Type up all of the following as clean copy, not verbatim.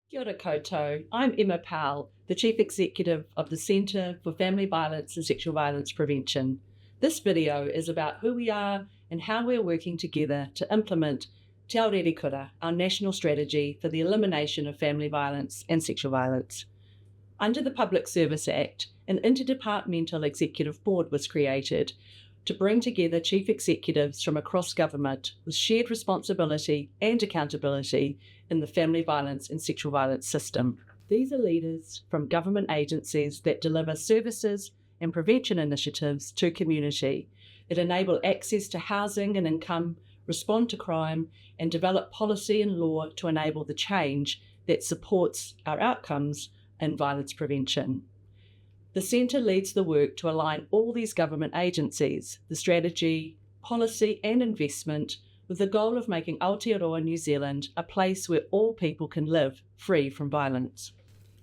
Kia ora koutou. I'm Emma Powell, the Chief Executive of the Centre for Family Violence and Sexual Violence Prevention. This video is about who we are and how we're working together to implement Te Aorerekura, our national strategy for the elimination of family violence and sexual violence. Under the Public Service Act, an interdepartmental executive board was created to bring together chief executives from across government with shared responsibility and accountability in the family violence and sexual violence system. These are leaders from government agencies that deliver services and prevention initiatives to community that enable access to housing and income, respond to crime, and develop policy and law to enable the change that supports our outcomes in violence prevention. The Centre leads the work to align all these government agencies, the strategy, policy and investment with the goal of making Aotearoa New Zealand a place where all people can live free from violence.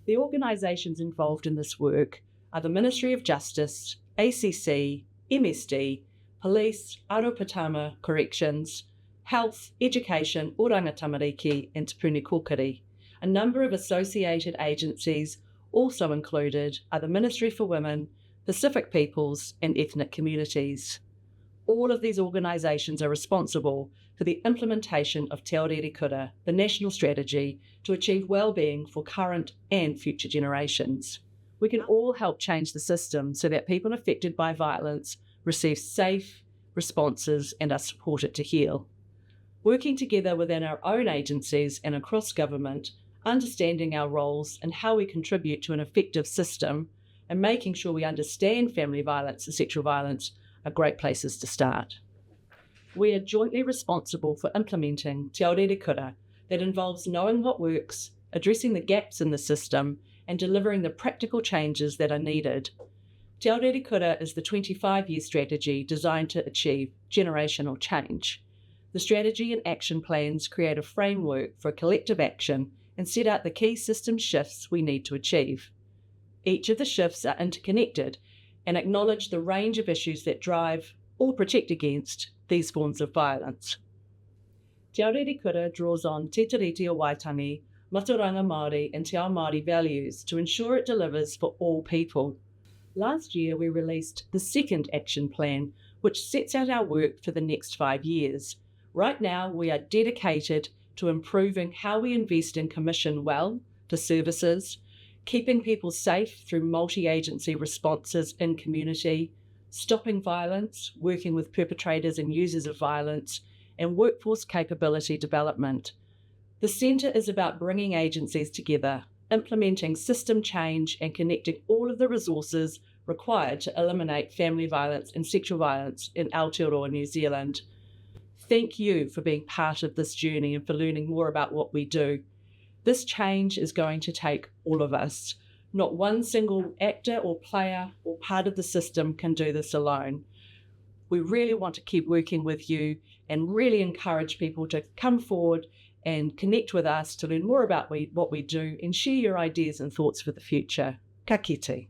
The organisations involved in this work are the Ministry of Justice, ACC, MSD, Police, Aropatama Corrections, Health, Education, Oranga Tamariki and Te Puni Kōkiri. A number of associated agencies also included are the Ministry for Women, Pacific Peoples and Ethnic Communities. All of these organisations are responsible for the implementation of Te Aorerekura, the national strategy to achieve well-being for current and future generations. We can all help change the system so that people affected by violence receive safe responses and are supported to heal. Working together within our own agencies and across government, understanding our roles and how we contribute to an effective system, and making sure we understand family violence and sexual violence are great places to start. We are jointly responsible for implementing Te Aorerekura that involves knowing what works, addressing the gaps in the system, and delivering the practical changes that are needed. Te Aorerekura is the 25-year strategy designed to achieve generational change. The strategy and action plans create a framework for collective action and set out the key system shifts we need to achieve. Each of the shifts are interconnected and acknowledge the range of issues that drive or protect against these forms of violence. Te Aorerekura draws on Te Tiriti o Waitangi, Maturanga Māori and Te Ao Māori values to ensure it delivers for all people. Last year we released the second action plan, which sets out our work for the next 5 years. Right now we are dedicated to improving how we invest and commission well to services, keeping people safe through multi-agency responses in community, stopping violence, working with perpetrators and users of violence, and workforce capability development. The Centre is about bringing agencies together, implementing system change and connecting all of the resources required to eliminate family violence and sexual violence in Aotearoa, New Zealand. Thank you for being part of this journey and for learning more about what we do. This change is going to take all of us. Not one single actor or player or part of the system can do this alone. We really want to keep working with you and really encourage people to come forward and connect with us to learn more about what we do and share your ideas and thoughts for the future. Ka kite.